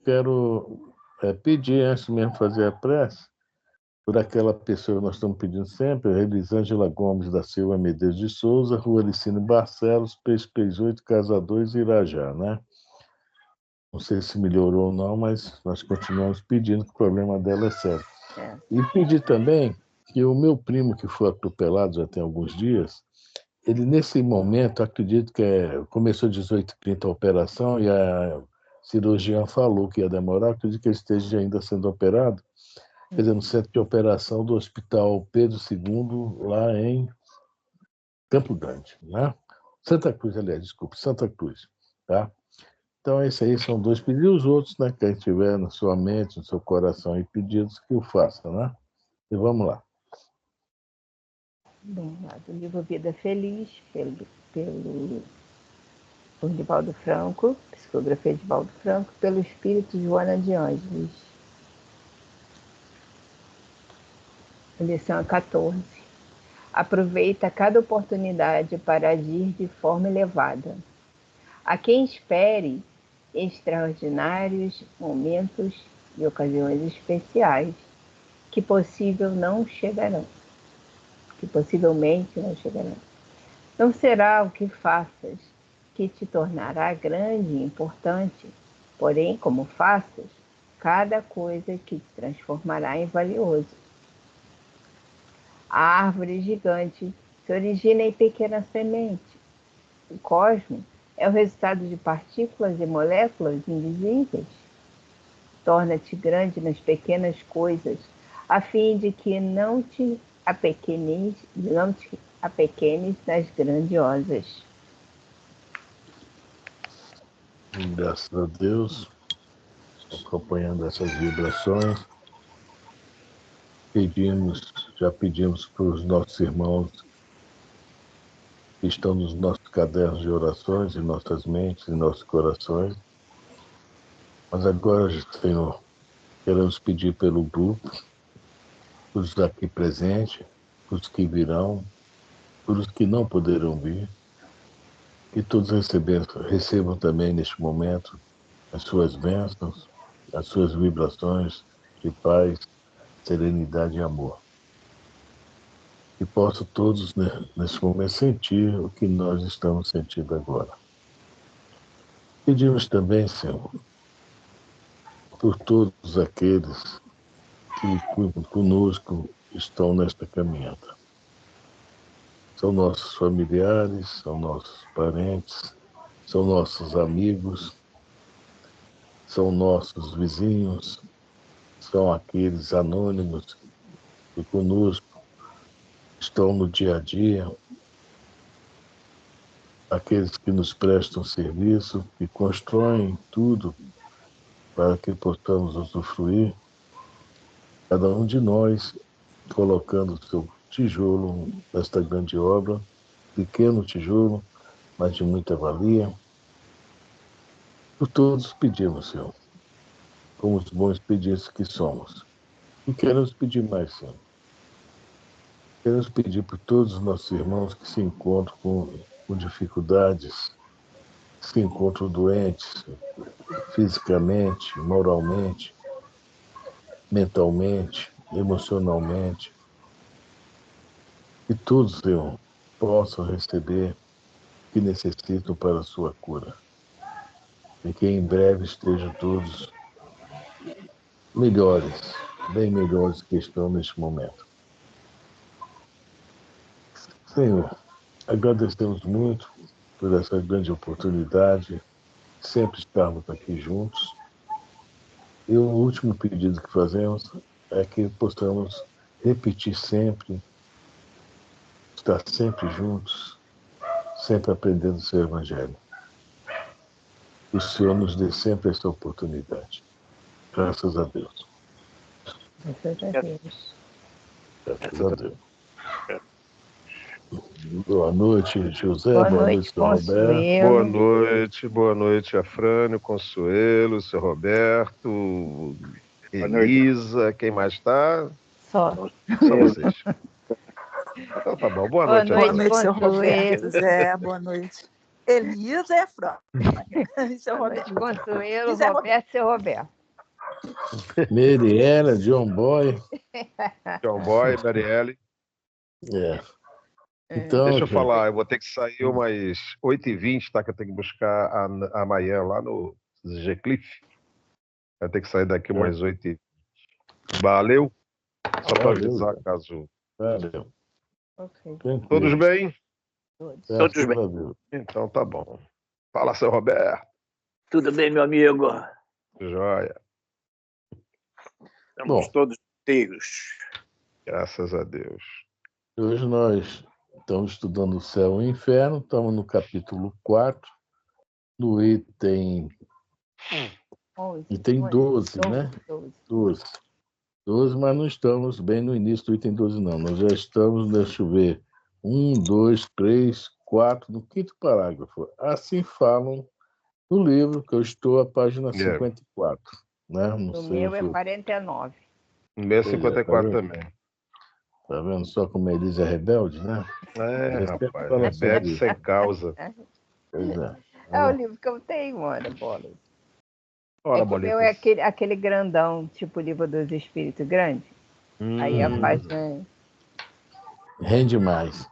quero pedir, antes mesmo de fazer a prece, por aquela pessoa que nós estamos pedindo sempre, a Elisângela Gomes da Silva Medeiros de Souza, Rua Licínio Barcelos, PX8, Casa 2, Irajá, né? Não sei se melhorou ou não, mas nós continuamos pedindo, que o problema dela é sério. E pedir também que o meu primo, que foi atropelado já tem alguns dias, ele, nesse momento, acredito que começou às 18h30 a operação e a cirurgiã falou que ia demorar, acredito que ele esteja ainda sendo operado, quer dizer, no centro de operação do Hospital Pedro II, lá em Campo Grande, né? Santa Cruz, aliás, desculpe, Santa Cruz, tá? Então, esses aí são 2 pedidos, os outros, né, quem tiver na sua mente, no seu coração e pedidos, que o faça, né? E vamos lá. Bem, lá do livro Vida Feliz, por Divaldo Franco, psicografia de Divaldo Franco, pelo espírito Joana de Ângeles. Lição 14. Aproveita cada oportunidade para agir de forma elevada. A quem espere extraordinários momentos e ocasiões especiais que possivelmente não chegarão. Não será o que faças que te tornará grande e importante, porém, como faças, cada coisa que te transformará em valioso. A árvore gigante se origina em pequena semente. O cosmos é o resultado de partículas e moléculas invisíveis. Torna-te grande nas pequenas coisas, a fim de que não te apequenes nas grandiosas. Graças a Deus, acompanhando essas vibrações, já pedimos para os nossos irmãos que estão nos nossos cadernos de orações, em nossas mentes, em nossos corações. Mas agora, Senhor, queremos pedir pelo grupo, os aqui presentes, os que virão, os que não poderão vir, que todos recebam também neste momento as suas bênçãos, as suas vibrações de paz, serenidade e amor. Que possam todos, né, nesse momento, sentir o que nós estamos sentindo agora. Pedimos também, Senhor, por todos aqueles que conosco estão nesta caminhada. São nossos familiares, são nossos parentes, são nossos amigos, são nossos vizinhos, são aqueles anônimos que conosco estão no dia a dia, aqueles que nos prestam serviço, que constroem tudo para que possamos usufruir, cada um de nós colocando o seu tijolo nesta grande obra, pequeno tijolo, mas de muita valia. Por todos pedimos, Senhor, como os bons pedidos que somos. E queremos pedir mais, Senhor. Queremos pedir por todos os nossos irmãos que se encontram com dificuldades, que se encontram doentes, fisicamente, moralmente, mentalmente, emocionalmente. Que todos, Senhor, possam receber o que necessitam para a sua cura. E que em breve estejam todos melhores, bem melhores que estão neste momento. Senhor, agradecemos muito por essa grande oportunidade, sempre estarmos aqui juntos. E o último pedido que fazemos é que possamos repetir sempre, estar sempre juntos, sempre aprendendo o seu Evangelho. Que o Senhor nos dê sempre essa oportunidade. Graças a Deus. Graças a Deus. Graças a Deus. Boa noite, José. Boa noite, Consuelo. Boa noite, Afrânio, Consuelo, seu Roberto, Elisa, quem mais está? Só vocês. Então tá bom, boa noite, seu Roberto. Zé, boa noite. Elisa é Fran. Seu Roberto. Consuelo, Roberto e seu Roberto. Mariela, John Boy. John Boy, Marielle. Então, deixa eu falar, eu vou ter que sair umas 8h20, tá? Que eu tenho que buscar a Maia lá no G-Cliff. Vai ter que sair daqui umas 8h20. Valeu. Só para avisar caso. Valeu. Okay. Todos bem? Todos bem. Então tá bom. Fala, seu Roberto. Tudo bem, meu amigo? Joia. Estamos todos inteiros. Graças a Deus. Hoje nós estamos estudando o céu e o inferno, estamos no capítulo 4, no item 12, né? 12, mas não estamos bem no início do item 12, não. Nós já estamos, deixa eu ver, 1, 2, 3, 4, no 5º parágrafo. Assim falam no livro, que eu estou, a página 54. Né? No meu é 49. No meu é 54 também. Tá vendo só como a Elisa é rebelde, né? Rapaz, rebelde sem causa. Pois é. É o livro que eu tenho, mano, Bolas. Ora, o meu é aquele grandão, tipo o livro dos Espíritos grande. Aí a página rende mais.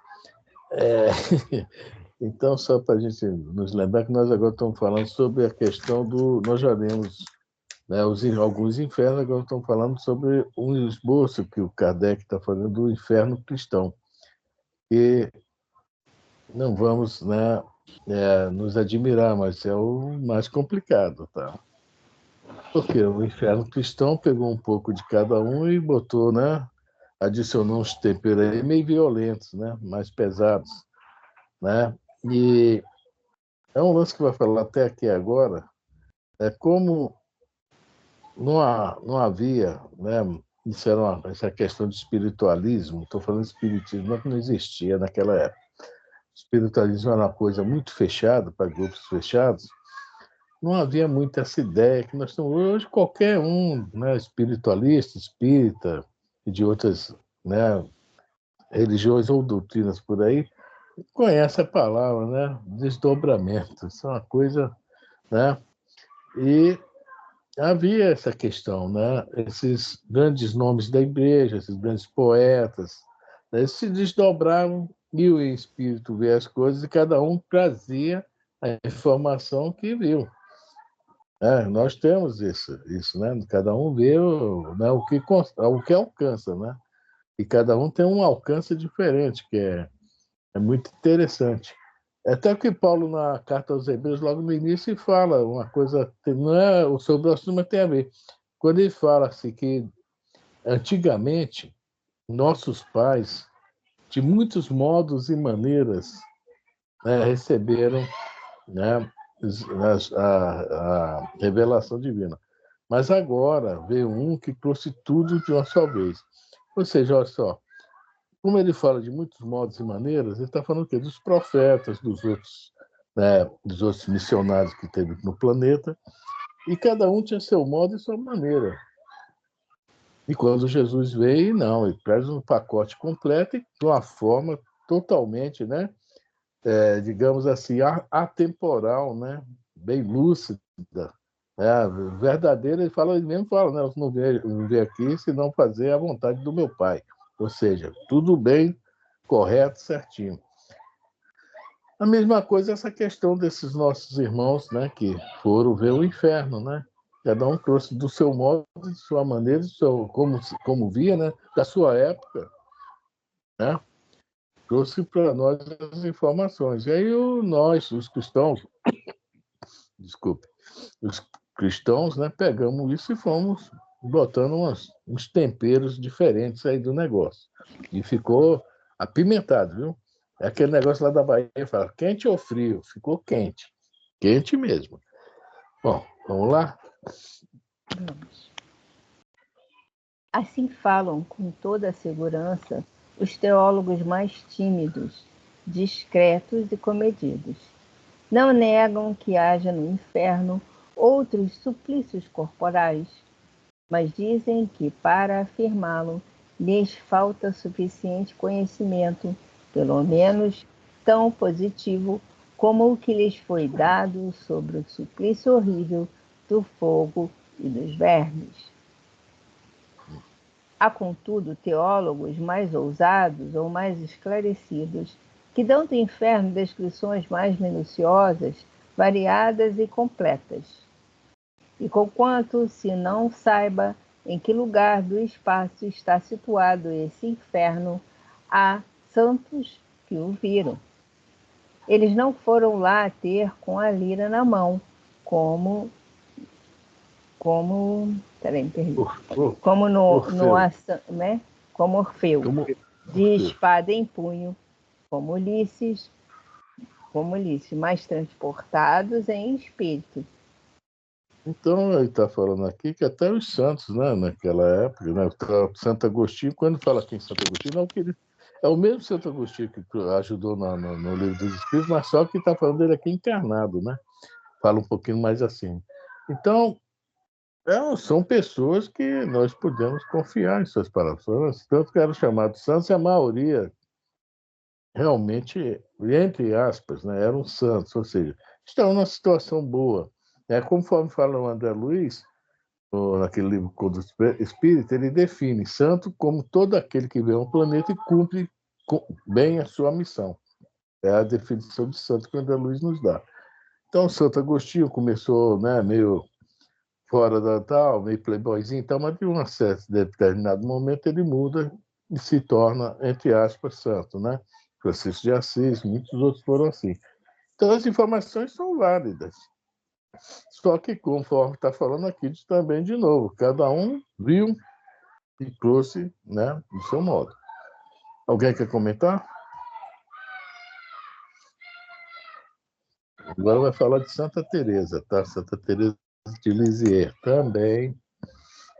Então, só para a gente nos lembrar que nós agora estamos falando sobre a questão do... Nós já vimos, né, alguns infernos, agora estamos falando sobre um esboço que o Kardec está fazendo do inferno cristão. E não vamos, né, nos admirar, mas é o mais complicado, tá? Porque o inferno cristão pegou um pouco de cada um e botou, né, adicionou uns temperos aí meio violentos, né, mais pesados, né? E é um lance que vai falar até aqui agora, como não havia, né, isso era essa questão de espiritualismo, estou falando de espiritismo, não existia naquela época. O espiritualismo era uma coisa muito fechada, para grupos fechados, não havia muito essa ideia que nós temos hoje. Qualquer um, né, espiritualista, espírita e de outras, né, religiões ou doutrinas por aí, conhece a palavra, né, desdobramento. Isso é uma coisa, né? E havia essa questão, né? Esses grandes nomes da igreja, esses grandes poetas, né, se desdobravam e o espírito via as coisas e cada um trazia a informação que viu. Nós temos isso, né? Cada um vê né, o que alcança, né? E cada um tem um alcance diferente, que é muito interessante. Até que Paulo, na carta aos Hebreus, logo no início, fala uma coisa, não é sobre o assunto, mas tem a ver. Quando ele fala assim, que antigamente nossos pais, de muitos modos e maneiras, né, receberam, né, a revelação divina. Mas agora veio um que trouxe tudo de uma só vez. Ou seja, olha só, como ele fala de muitos modos e maneiras, ele está falando o quê? Dos profetas, dos outros missionários que teve no planeta, e cada um tinha seu modo e sua maneira. E quando Jesus veio, não, ele traz um pacote completo e de uma forma totalmente, né, digamos assim, atemporal, né, bem lúcida, verdadeira. Ele mesmo fala, né, eu não veio aqui senão fazer a vontade do meu Pai. Ou seja, tudo bem, correto, certinho. A mesma coisa essa questão desses nossos irmãos, né, que foram ver o inferno, né? Cada um trouxe do seu modo, de sua maneira, como via, né, da sua época, né? Trouxe para nós as informações. E aí nós, os cristãos, os cristãos, né, pegamos isso e fomos botando uns temperos diferentes aí do negócio. E ficou apimentado, viu? É aquele negócio lá da Bahia, fala quente ou frio? Ficou quente. Quente mesmo. Bom, vamos lá? Vamos. Assim falam com toda a segurança os teólogos mais tímidos, discretos e comedidos. Não negam que haja no inferno outros suplícios corporais, mas dizem que, para afirmá-lo, lhes falta suficiente conhecimento, pelo menos tão positivo como o que lhes foi dado sobre o suplício horrível do fogo e dos vermes. Há, contudo, teólogos mais ousados ou mais esclarecidos que dão do inferno descrições mais minuciosas, variadas e completas. E conquanto se não saiba em que lugar do espaço está situado esse inferno, há santos que o viram. Eles não foram lá ter com a lira na mão, como Orfeu, de espada em punho, como Ulisses, mas transportados em espírito. Então, ele está falando aqui que até os santos, né, naquela época, né, Santo Agostinho, quando fala aqui em Santo Agostinho, não que ele, é o mesmo Santo Agostinho que ajudou no Livro dos Espíritos, mas só que está falando dele aqui encarnado, né? Fala um pouquinho mais assim. Então, são pessoas que nós podemos confiar em suas palavras. Tanto que eram chamados santos, e a maioria, realmente, entre aspas, né, eram santos, ou seja, estavam numa situação boa. Conforme fala o André Luiz, naquele livro Código Espírita, ele define santo como todo aquele que vem ao planeta e cumpre bem a sua missão. É a definição de santo que o André Luiz nos dá. Então, Santo Agostinho começou, né, meio fora da tal, meio playboyzinho, então, mas de um certo determinado momento ele muda e se torna, entre aspas, santo, né? Francisco de Assis, muitos outros foram assim. Então, as informações são válidas. Só que, conforme está falando aqui também, de novo, cada um viu e trouxe, né, do seu modo. Alguém quer comentar? Agora vai falar de Santa Teresa, tá? Santa Teresa de Lisieux também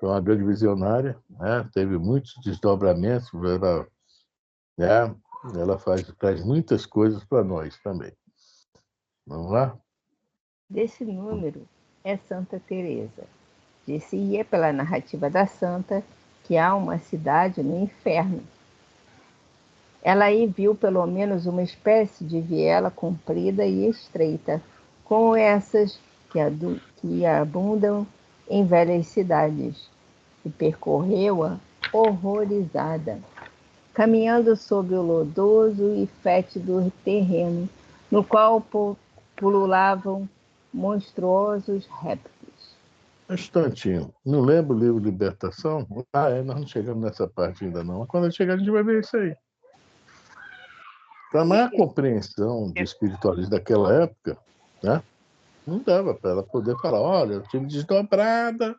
foi uma grande visionária, né? Teve muitos desdobramentos, ela traz muitas coisas para nós também. Vamos lá? Desse número é Santa Teresa. Disse-ia pela narrativa da santa que há uma cidade no inferno. Ela aí viu pelo menos uma espécie de viela comprida e estreita, como essas que abundam em velhas cidades, e percorreu-a horrorizada, caminhando sobre o lodoso e fétido terreno, no qual pululavam monstruosos répteis. Um instantinho. Não lembro o livro Libertação? Nós não chegamos nessa parte ainda não. Mas quando chegar, a gente vai ver isso aí. Para a maior compreensão do espiritualismo daquela época, né, não dava para ela poder falar, olha, eu tive desdobrada.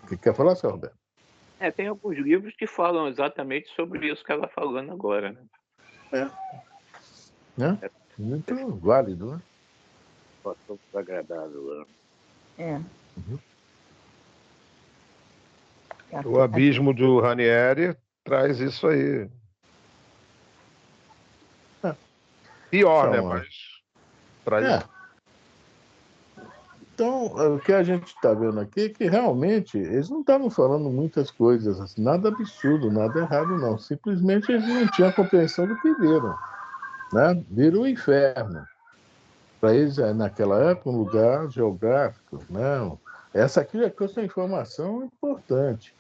O que quer falar, senhor Roberto? Tem alguns livros que falam exatamente sobre isso que ela está falando agora, né? Né? Muito válido, né? Situação desagradável. É. Uhum. O Abismo do Ranieri traz isso aí. Pior, né? Mas traz. Então, o que a gente está vendo aqui é que realmente eles não estavam falando muitas coisas, assim, nada absurdo, nada errado, não. Simplesmente eles não tinham a compreensão do que viram. Né? Viram o inferno. Para eles, naquela época, um lugar geográfico. Né? Essa aqui é uma informação importante.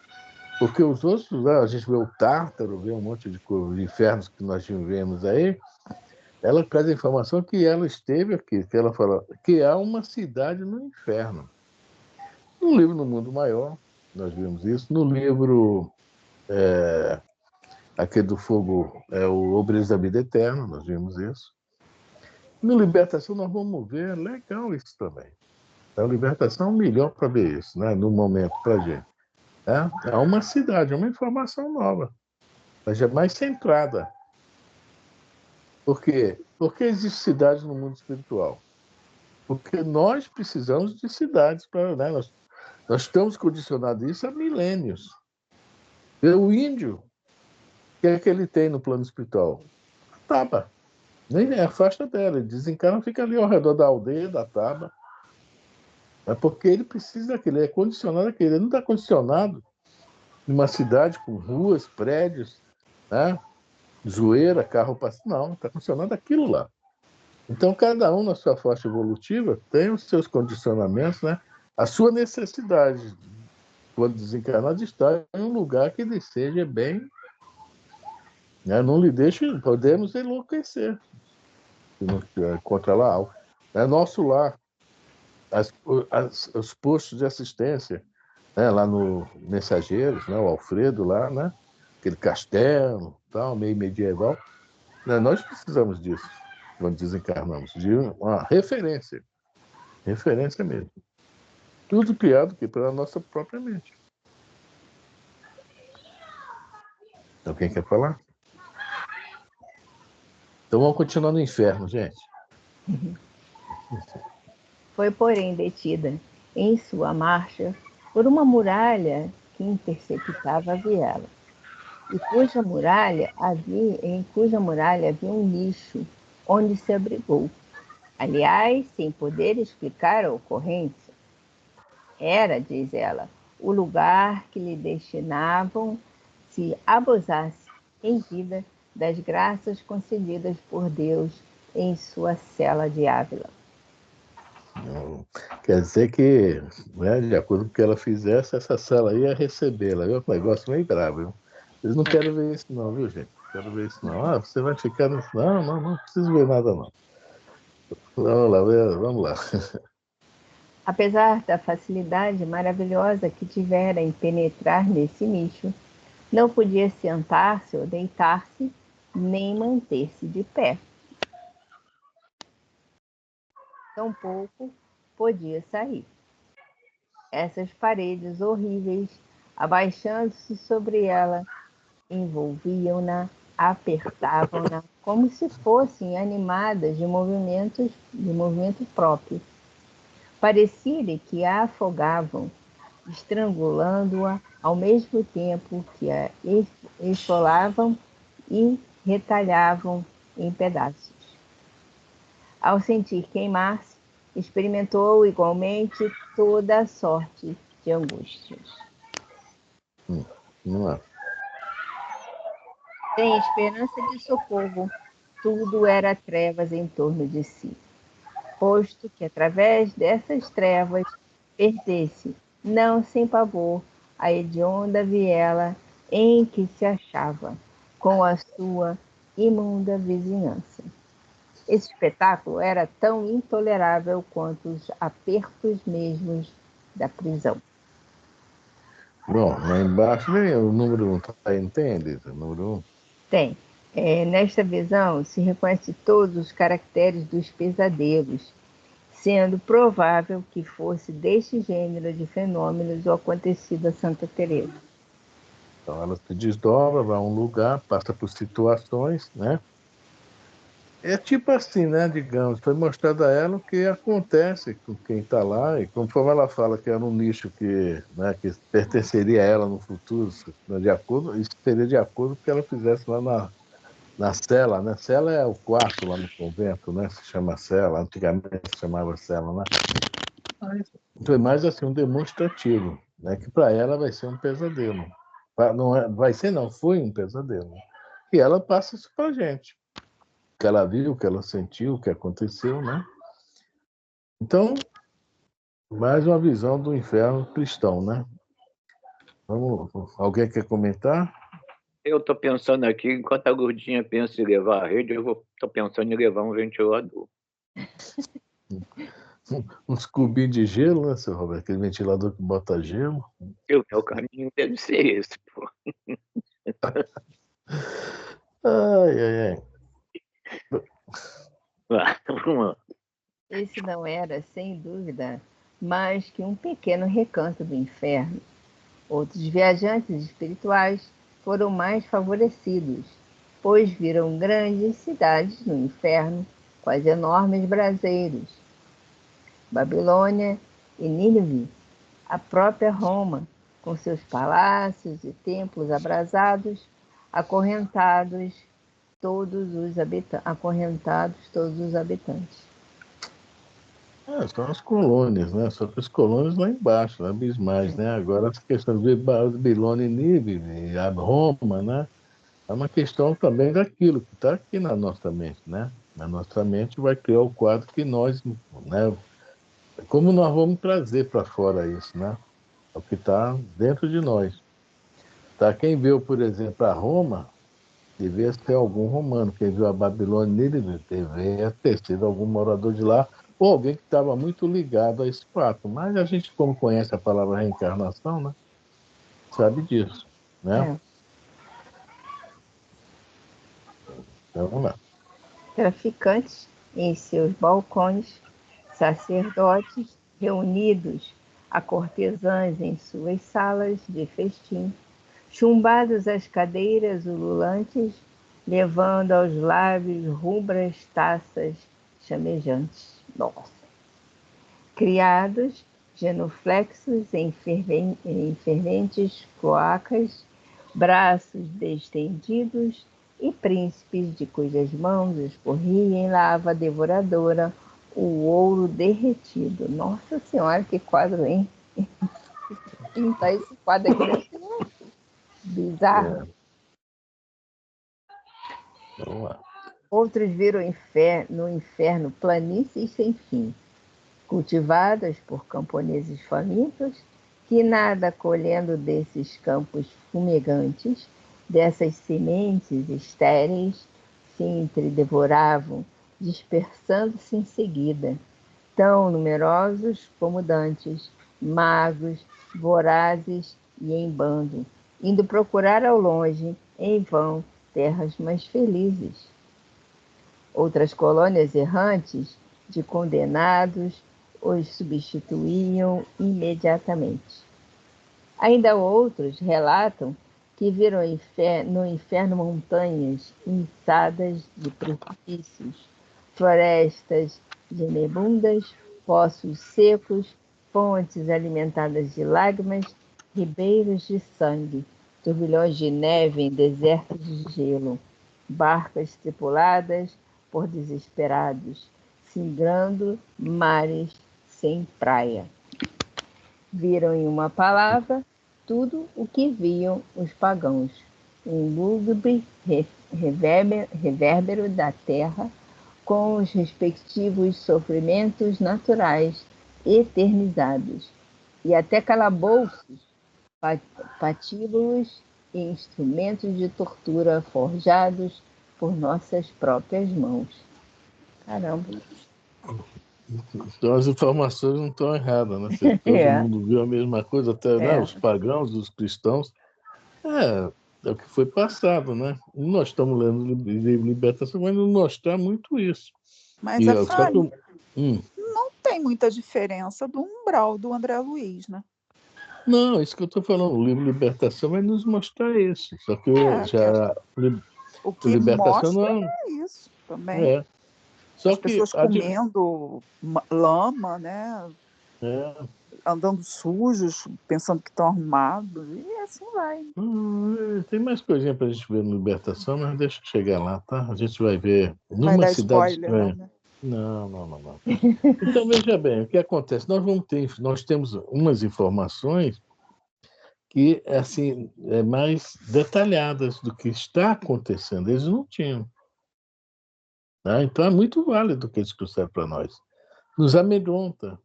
Porque os outros, a gente vê o Tártaro, vê um monte de infernos que nós vivemos aí, ela traz a informação que ela esteve aqui, que ela fala que há uma cidade no inferno. No livro No Mundo Maior, nós vimos isso. No livro aquele do Fogo, o Obreiros da Vida Eterna, nós vimos isso. No Libertação, nós vamos ver, legal isso também. A Libertação é melhor para ver isso, né? No momento, para a gente. É uma cidade, é uma informação nova, mas é mais centrada. Por quê? Porque existe cidade no mundo espiritual. Porque nós precisamos de cidades para, né? Nós estamos condicionados a isso há milênios. O índio, o que é que ele tem no plano espiritual? A taba. Nem afasta dela. Ele desencarna, fica ali ao redor da aldeia, da taba. É porque ele precisa daquilo, ele é condicionado àquilo. Ele não está condicionado numa cidade com ruas, prédios, né? Zoeira, carro passando. Não, está condicionado àquilo lá. Então, cada um na sua faixa evolutiva tem os seus condicionamentos, né? A sua necessidade, quando desencarnar, de estar em um lugar que lhe seja bem, né? Não lhe deixe, podemos enlouquecer se não controlar algo. É nosso lar, os postos de assistência, né? Lá no Mensageiros, né? O Alfredo lá, né? Aquele castelo, tal, meio medieval. Né? Nós precisamos disso quando desencarnamos, de uma referência mesmo. Tudo criado aqui pela nossa própria mente. Então, quem quer falar? Então, vamos continuar no inferno, gente. Foi, porém, detida em sua marcha por uma muralha que interceptava a viela, em cuja muralha havia um nicho onde se abrigou. Aliás, sem poder explicar a ocorrência, era, diz ela, o lugar que lhe destinavam se abusasse em vida das graças concedidas por Deus em sua cela de Ávila. Quer dizer que, né, de acordo com o que ela fizesse, essa cela ia recebê-la. É um negócio meio bravo. Viu? Eles não querem ver isso não, viu, gente? Não quero ver isso não. Ah, você vai ficar nesse... Não preciso ver nada não. Vamos lá. Apesar da facilidade maravilhosa que tivera em penetrar nesse nicho, não podia sentar-se ou deitar-se, nem manter-se de pé. Tampouco podia sair. Essas paredes horríveis, abaixando-se sobre ela, envolviam-na, apertavam-na, como se fossem animadas de movimento próprio. Parecia-lhe que a afogavam, estrangulando-a ao mesmo tempo que a esfolavam e retalhavam em pedaços. Ao sentir queimar-se, experimentou igualmente toda a sorte de angústias. Não é. Sem esperança de socorro, tudo era trevas em torno de si, posto que através dessas trevas perdesse, não sem pavor, a hedionda viela em que se achava, com a sua imunda vizinhança. Esse espetáculo era tão intolerável quanto os apertos mesmos da prisão. Bom, lá embaixo vem o número 1. Tá aí, não tem, Elisa? O número 1? Tem. Nesta visão se reconhece todos os caracteres dos pesadelos, sendo provável que fosse deste gênero de fenômenos o acontecido a Santa Teresa. Então ela se desdobra, vai a um lugar, passa por situações, né? É tipo assim, né? Digamos, foi mostrado a ela o que acontece com quem está lá, e conforme ela fala que era um nicho que, né, que pertenceria a ela no futuro, né, isso seria de acordo com o que ela fizesse lá na cela, né? Cela é o quarto lá no convento, né? Se chama cela, antigamente se chamava cela, né? Foi mais assim um demonstrativo, né? Que para ela vai ser um pesadelo. Não é, vai ser não, foi um pesadelo. E ela passa isso para gente. O que ela viu, o que ela sentiu, o que aconteceu, né? Então, mais uma visão do inferno cristão, né? Alguém quer comentar? Eu estou pensando aqui, enquanto a gordinha pensa em levar a rede, eu estou pensando em levar um ventilador. Uns cubinhos de gelo, né, seu Roberto? Aquele ventilador que bota gelo. O caminho deve ser esse, pô. Ai. Vamos lá. Esse não era, sem dúvida, mais que um pequeno recanto do inferno. Outros viajantes espirituais foram mais favorecidos, pois viram grandes cidades no inferno com as enormes braseiros. Babilônia e Nínive, a própria Roma, com seus palácios e templos abrasados, acorrentados todos os habitantes. São as colônias, né? Só que as colônias lá embaixo, lá abismais, né? Agora essa questão de Babilônia e Nínive, a Roma, né? É uma questão também daquilo que está aqui na nossa mente, né? A nossa mente vai criar o quadro que nós, né? Como nós vamos trazer para fora isso, né? É o que está dentro de nós. Tá? Quem viu, por exemplo, a Roma, devia ser algum romano. Quem viu a Babilônia, devia ter sido algum morador de lá, ou alguém que estava muito ligado a esse fato. Mas a gente, como conhece a palavra reencarnação, né? Sabe disso, né? É. Então, vamos lá. Traficantes em seus balcões, sacerdotes reunidos a cortesãs em suas salas de festim, chumbados às cadeiras ululantes, levando aos lábios rubras taças chamejantes. Nossa! Criados, genuflexos em ferventes cloacas, braços destendidos e príncipes de cujas mãos escorria em lava devoradora o ouro derretido. Nossa Senhora, que quadro, hein? Pintar esse quadro aqui deve ser bizarro. Vamos lá. Outros viram no inferno planícies sem fim, cultivadas por camponeses famintos, que nada colhendo desses campos fumegantes, dessas sementes estéreis, se entredevoravam, dispersando-se em seguida, tão numerosos como dantes, magos, vorazes e em bando, indo procurar ao longe, em vão, terras mais felizes. Outras colônias errantes de condenados os substituíam imediatamente. Ainda outros relatam que viram no inferno montanhas inçadas de precipícios, florestas genebundas, poços secos, fontes alimentadas de lágrimas, ribeiros de sangue, turbilhões de neve em desertos de gelo, barcas tripuladas por desesperados, singrando mares sem praia. Viram em uma palavra tudo o que viam os pagãos, um lúgubre revérbero da terra, com os respectivos sofrimentos naturais eternizados, e até calabouços, patíbulos e instrumentos de tortura forjados por nossas próprias mãos. Caramba! Então as informações não estão erradas, né? Se todo mundo viu a mesma coisa, até né, os pagãos, os cristãos, é o que foi passado, né? Nós estamos lendo o livro Libertação, mas nos mostrar muito isso. Mas não tem muita diferença do umbral do André Luiz, né? Não, isso que eu estou falando, o livro Libertação vai nos mostrar isso. Só que o que Libertação mostra não é isso também. Só as pessoas comendo lama, né? Andando sujos, pensando que estão arrumados, e assim vai. Tem mais coisinha para a gente ver no Libertação, mas deixa eu chegar lá, tá? A gente vai ver. Não vai dar spoiler, não, né? Não. Então, veja bem, o que acontece? Nós temos umas informações que, assim, mais detalhadas do que está acontecendo. Eles não tinham. Né? Então, é muito válido o que eles trouxeram para nós. Nos amedronta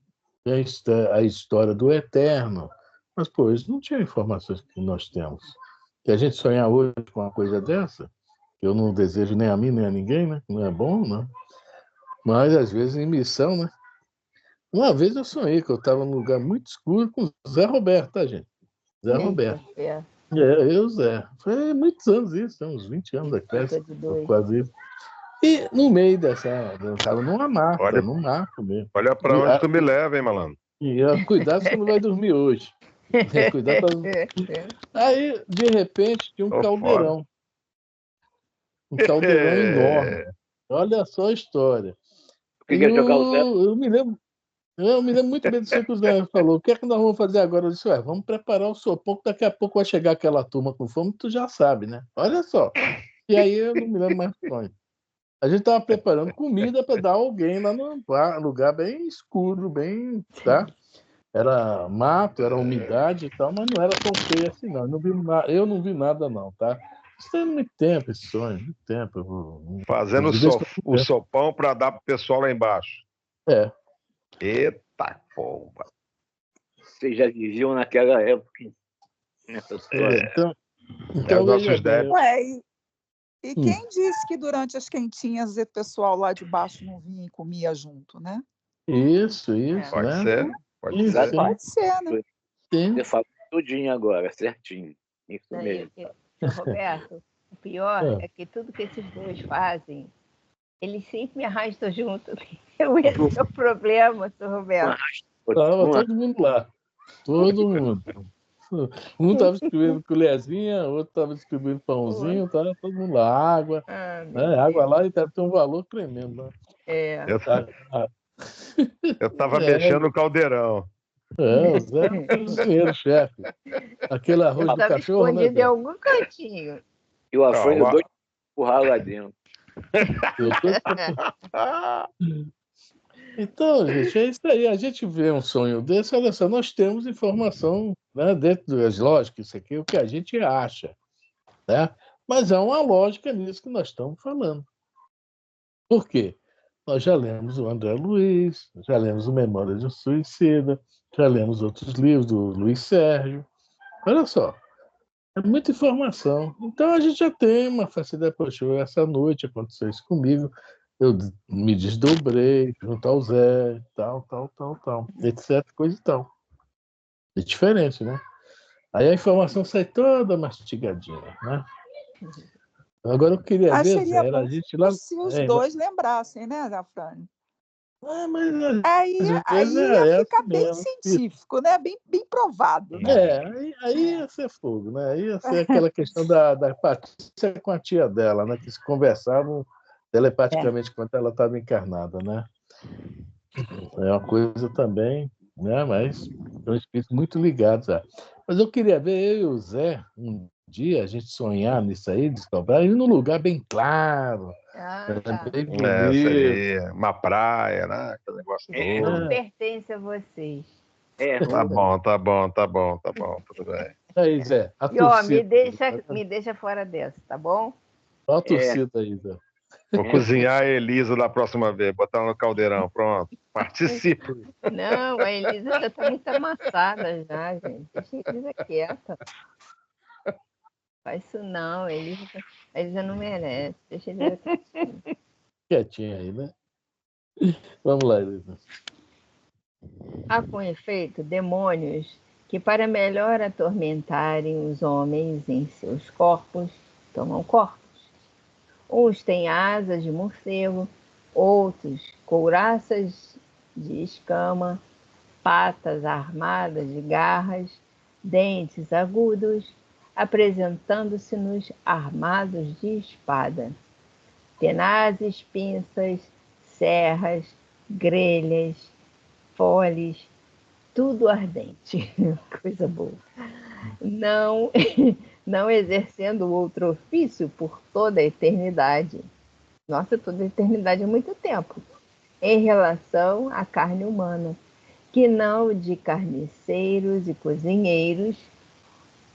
a história do eterno. Mas, pô, eles não tinham informações que nós temos. Que a gente sonhar hoje com uma coisa dessa, que eu não desejo nem a mim, nem a ninguém, né? Não é bom, né? Mas, às vezes, em missão, né? Uma vez eu sonhei que eu estava num lugar muito escuro com o Zé Roberto, tá, gente? Zé Roberto. Eu, Zé. Foi muitos anos isso, uns 20 anos atrás. Quase isso. E no meio dessa, eu estava numa mata, num mato mesmo. Olha para onde tu me leva, hein, malandro? E cuidado, você não vai dormir hoje. Cuidado Aí, de repente, tinha um caldeirão. Um caldeirão enorme. Olha só a história. Eu me lembro muito bem disso que o Zé falou. O que é que nós vamos fazer agora? Eu disse, vamos preparar o sopão, que daqui a pouco vai chegar aquela turma com fome, tu já sabe, né? Olha só. E aí eu não me lembro mais do sonho. A gente estava preparando comida para dar alguém lá no lugar bem escuro, bem, tá? Era mato, era umidade e tal, mas não era tão feio assim, não. Eu não vi nada, não, tá? tem muito tempo esse sonho, muito tempo. Fazendo o sopão para dar para o pessoal lá embaixo. É. Eita porra. Vocês já viviam naquela época, nessa situação. Então nossos bem, e quem disse que durante as quentinhas o pessoal lá de baixo não vinha e comia junto, né? Isso, Pode né? ser, pode ser. Pode ser, né? Sim. Você falou tudinho agora, certinho. Isso mesmo. Seu Roberto, o pior é que tudo que esses dois fazem, eles sempre me arrastam junto. Esse é o problema, seu Roberto. Estava todo mundo lá. Todo mundo. Um estava distribuindo colherzinha, outro estava distribuindo pãozinho, estava todo mundo lá. Água. Né? Água lá e deve ter um valor tremendo. Né? Eu estava mexendo no caldeirão. O Zé é o cozinheiro-chefe. Aquele arroz do cachorro, né? Escondido em algum cantinho. E o Afrânio doido empurrar lá dentro. Então, gente, é isso aí. A gente vê um sonho desse, olha só, nós temos informação, né, dentro das lógicas, isso aqui é o que a gente acha, né? Mas há uma lógica nisso que nós estamos falando. Por quê? Nós já lemos o André Luiz, já lemos o Memória de um Suicida, já lemos outros livros do Luiz Sérgio. Olha só, é muita informação. Então a gente já tem uma facilidade. Poxa, essa noite aconteceu isso comigo, eu me desdobrei junto ao Zé, tal, etc, coisa e tal. É diferente, né? Aí a informação sai toda mastigadinha, né? Agora eu queria ver, Zé, a gente lá... se os dois lembrassem, né, Zafrânio? Mas aí ia ficar assim bem científico, né? Bem provado. Né? Aí ia ser fogo, né? Aí ia ser aquela questão da Patrícia com a tia dela, né? Que se conversavam telepaticamente quando ela estava encarnada, né? É uma coisa também, né? Mas são espíritos muito ligados. Mas eu queria ver eu e o Zé um dia a gente sonhar nisso aí, desdobrar, e num lugar bem claro. Bem bonito. Seria uma praia, né? Aquele negócio todo. Pertence a vocês. Tá bom, tudo bem. Aí, Zé, a e ó, torcida, me deixa fora dessa, tá bom? Olha a torcida aí, Zé. Vou cozinhar a Elisa da próxima vez, botar ela no caldeirão, pronto. Participe. Não, a Elisa já está muito amassada já, gente. Deixa a Elisa quieta. Faz isso não, a Elisa não merece. Deixa a Elisa quietinha aí, né? Vamos lá, Elisa. Há, com efeito, demônios que, para melhor atormentarem os homens em seus corpos, tomam corpos. Uns têm asas de morcego, outros couraças de escama, patas armadas de garras, dentes agudos, apresentando-se-nos armados de espada. Tenazes pinças, serras, grelhas, foles, tudo ardente, coisa boa. Não exercendo outro ofício por toda a eternidade. Nossa, toda a eternidade é muito tempo. Em relação à carne humana, que não de carniceiros e cozinheiros,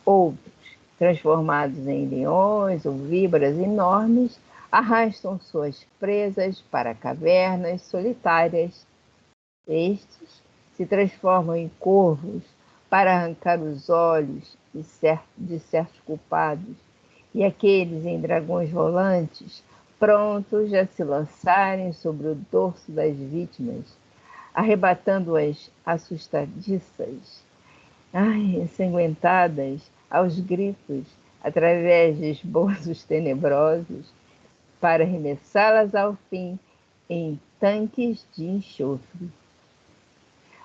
outros, transformados em leões ou víboras enormes, arrastam suas presas para cavernas solitárias. Estes se transformam em corvos para arrancar os olhos de certos culpados, e aqueles em dragões volantes, prontos a se lançarem sobre o dorso das vítimas, arrebatando-as assustadiças, ensanguentadas aos gritos, através de esbozos tenebrosos, para arremessá-las ao fim em tanques de enxofre.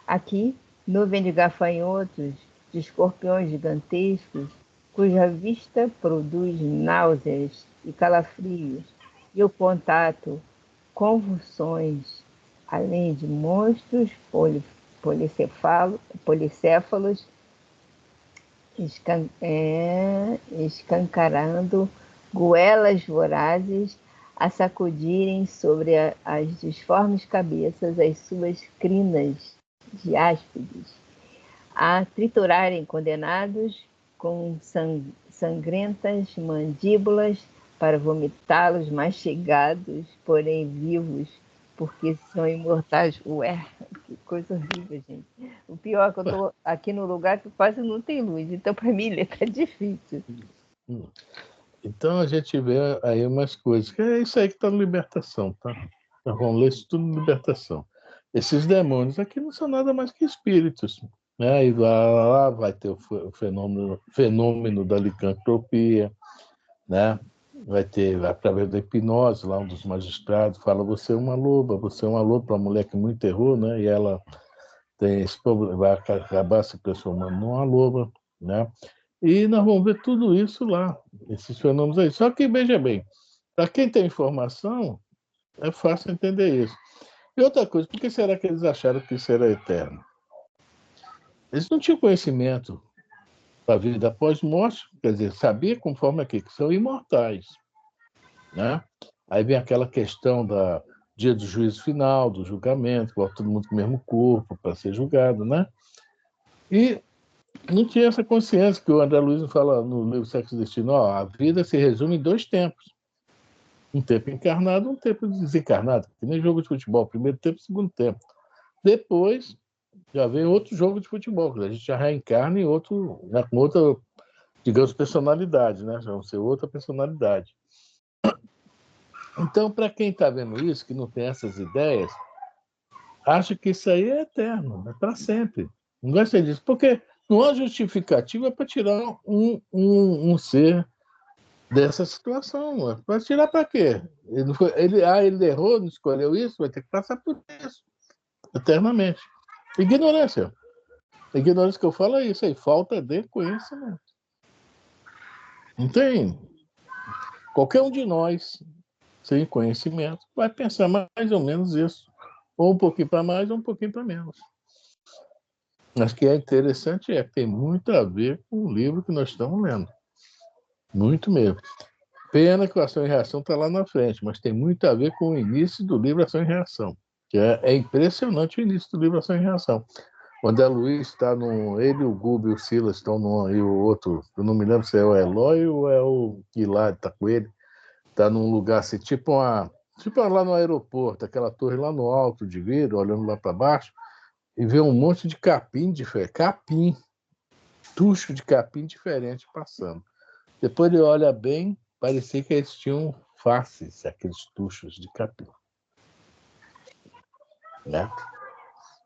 Aqui, nuvem de gafanhotos, de escorpiões gigantescos, cuja vista produz náuseas e calafrios, e o contato, convulsões, além de monstros policéfalos, escancarando goelas vorazes, a sacudirem sobre as disformes cabeças as suas crinas de áspides, a triturarem condenados com sangrentas mandíbulas para vomitá-los mastigados, porém vivos, porque são imortais. Ué, que coisa horrível, gente. O pior é que eu estou aqui num lugar que quase não tem luz, então para mim ler tá difícil. Então a gente vê aí umas coisas, que é isso aí que está na libertação, tá? Nós vamos ler isso tudo na libertação. Esses demônios aqui não são nada mais que espíritos, né? E lá vai ter o fenômeno da licantropia, né? Vai ter, através da hipnose, lá um dos magistrados fala, você é uma loba para uma mulher que muito errou, né? E ela tem esse problema, vai acabar se transformando numa loba, né? E nós vamos ver tudo isso lá, esses fenômenos aí. Só que, veja bem, para quem tem informação, é fácil entender isso. E outra coisa, por que será que eles acharam que isso era eterno? Eles não tinham conhecimento da vida após morte, quer dizer, sabia conforme aqui, que são imortais, né? Aí vem aquela questão da dia do juízo final, do julgamento, volta todo mundo com o mesmo corpo para ser julgado, né? E não tinha essa consciência que o André Luiz fala no livro Sexo e Destino, ó, a vida se resume em 2 tempos. Um tempo encarnado, um tempo desencarnado, que nem jogo de futebol, primeiro tempo, segundo tempo. Depois, já vem outro jogo de futebol, a gente já reencarna em outro, né, com outra, digamos, personalidade, né? Já vão ser outra personalidade. Então, para quem está vendo isso, que não tem essas ideias, acha que isso aí é eterno, é para sempre. Não gosta disso, porque não há justificativa para tirar um ser dessa situação. Para tirar para quê? Ele errou, não escolheu isso, vai ter que passar por isso, eternamente. Ignorância. A ignorância que eu falo é isso aí, falta de conhecimento. Não tem. Qualquer um de nós, sem conhecimento, vai pensar mais ou menos isso. Ou um pouquinho para mais, ou um pouquinho para menos. Mas o que é interessante é que tem muito a ver com o livro que nós estamos lendo. Muito mesmo. Pena que o Ação e Reação está lá na frente, mas tem muito a ver com o início do livro Ação e Reação. Que é impressionante o início do livro Ação e Reação. Quando a Luiz está no... Ele, o Gubi e o Silas estão no... E o outro, eu não me lembro se é o Eloy ou é o Guilherme, está com ele. Está num lugar assim, tipo lá no aeroporto, aquela torre lá no alto de vidro, olhando lá para baixo, e vê um monte de capim diferente. Capim. Tucho de capim diferente passando. Depois ele olha bem, parecia que eles tinham faces, aqueles tuchos de capim. Né?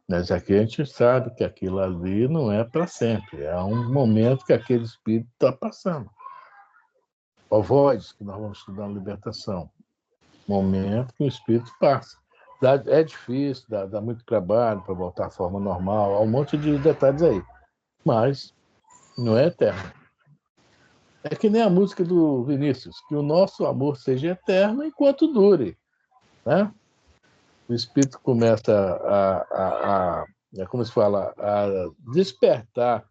Mas aqui a gente sabe que aquilo ali não é para sempre. É um momento que aquele espírito está passando. Ovoides, que nós vamos estudar na libertação. Momento que o espírito passa. É difícil, dá muito trabalho para voltar à forma normal, há um monte de detalhes aí. Mas não é eterno. É que nem a música do Vinícius, que o nosso amor seja eterno enquanto dure. Né? O espírito começa como se fala, a despertar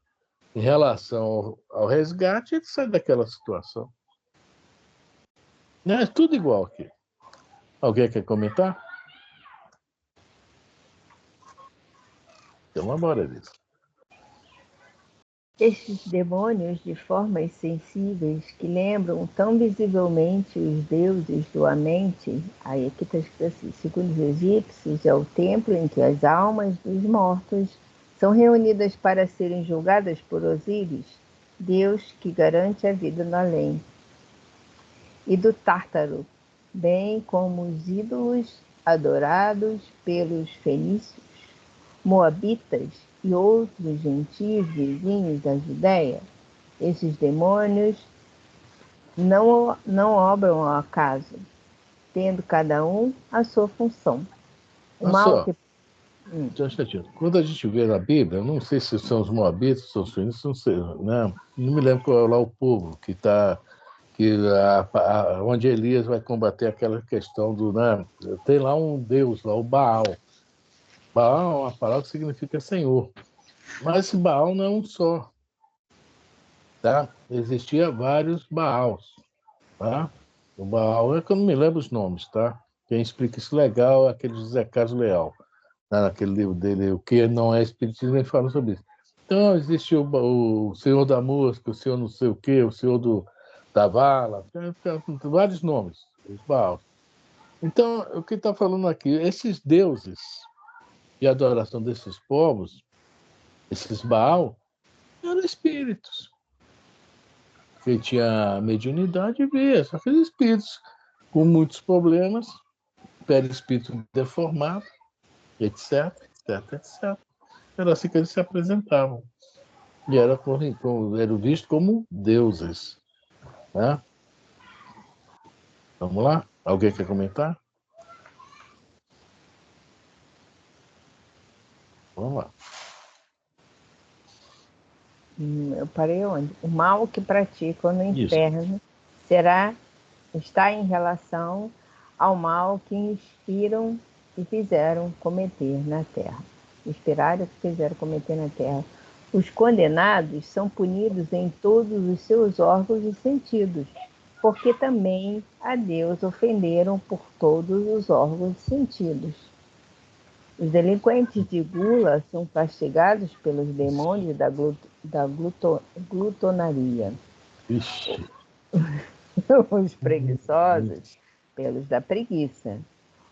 em relação ao resgate, ele sai daquela situação. É tudo igual aqui. Alguém quer comentar? Então, vamos disso. Estes demônios de formas sensíveis que lembram tão visivelmente os deuses do Amente, aí aqui está escrito assim, segundo os egípcios, é o templo em que as almas dos mortos são reunidas para serem julgadas por Osíris, Deus que garante a vida no além, e do Tártaro, bem como os ídolos adorados pelos fenícios, moabitas e outros gentios vizinhos da Judéia. Esses demônios não obram ao acaso, tendo cada um a sua função. O mal que... Quando a gente vê na Bíblia, não sei se são os moabitas, são os fenícios, não sei, né? Não me lembro qual é lá o povo que está... onde Elias vai combater aquela questão do... Né? Tem lá um deus, lá, o Baal. Baal é uma palavra que significa Senhor. Mas esse Baal não é um só. Tá? Existia vários Baals. Tá? O Baal é que eu não me lembro os nomes. Tá? Quem explica isso legal é aquele José Carlos Leal. Tá? Naquele livro dele, O que não é Espiritismo, ele fala sobre isso. Então, existe o Senhor da Música, o Senhor não sei o quê, o Senhor da Vala, tem vários nomes, os Baals. Então, o que está falando aqui, esses deuses e a adoração desses povos, esses Baal, eram espíritos. Quem tinha mediunidade via, só que espíritos com muitos problemas, perispírito deformado, etc, etc, etc. Era assim que eles se apresentavam. E era visto como deuses. Né? Vamos lá? Alguém quer comentar? Vamos lá. Eu parei onde? O mal que praticam no Isso. inferno está em relação ao mal que inspiram e fizeram cometer na terra. Inspiraram e fizeram cometer na terra. Os condenados são punidos em todos os seus órgãos e sentidos, porque também a Deus ofenderam por todos os órgãos e sentidos. Os delinquentes de gula são castigados pelos demônios da glutonaria. Ixi. Os preguiçosos pelos da preguiça.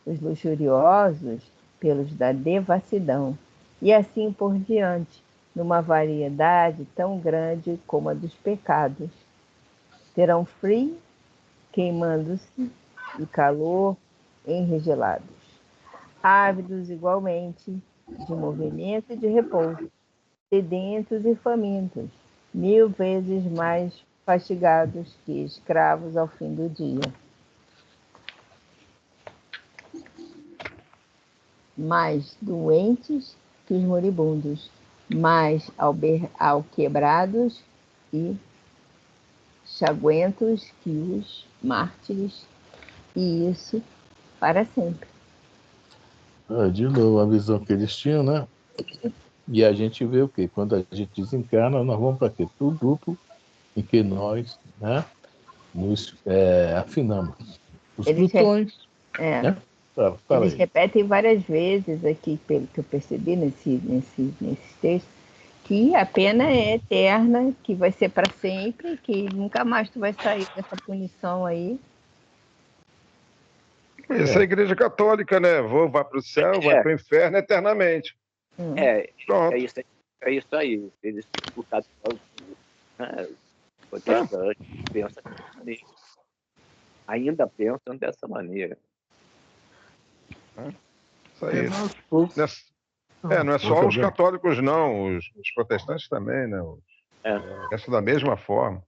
Os luxuriosos pelos da devassidão. E assim por diante, numa variedade tão grande como a dos pecados. Terão frio, queimando-se, e calor, enregelados. Ávidos igualmente de movimento e de repouso, sedentos e famintos, 1000 vezes mais fastigados que escravos ao fim do dia. Mais doentes que os moribundos, mais alquebrados e chaguentos que os mártires, e isso para sempre. De novo, a visão que eles tinham, né? E a gente vê o quê? Quando a gente desencarna, nós vamos para quê? Para o grupo em que nós, né, nos afinamos. Os glutões, né? Fala Eles aí. repetem várias vezes aqui, pelo que eu percebi nesses textos, que a pena é eterna, que vai ser para sempre, que nunca mais tu vai sair dessa punição aí. Isso é a Igreja Católica, né? Vai para o céu, vai para o inferno eternamente. Pronto. É isso aí. Eles, o católico, protestante, pensa dessa maneira. Ainda pensam dessa maneira. Isso aí. Não é só os católicos, não. Os protestantes também, né? Pensam da mesma forma.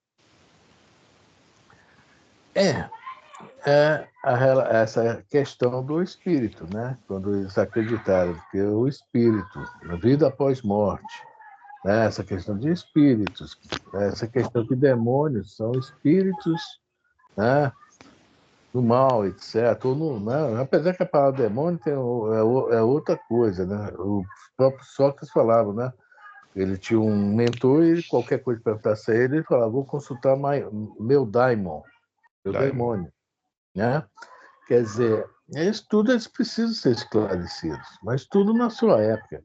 Essa questão do espírito, né? Quando eles acreditaram que o espírito, a vida após morte, né? Essa questão de espíritos, essa questão que demônios são espíritos, né? Do mal, etc. Né? Apesar que a palavra demônio é outra coisa, né? O próprio Sócrates falava, né? Ele tinha um mentor e qualquer coisa que perguntasse a ele falava: vou consultar meu daimon, meu demônio, né? Quer dizer, eles precisam ser esclarecidos, mas tudo na sua época.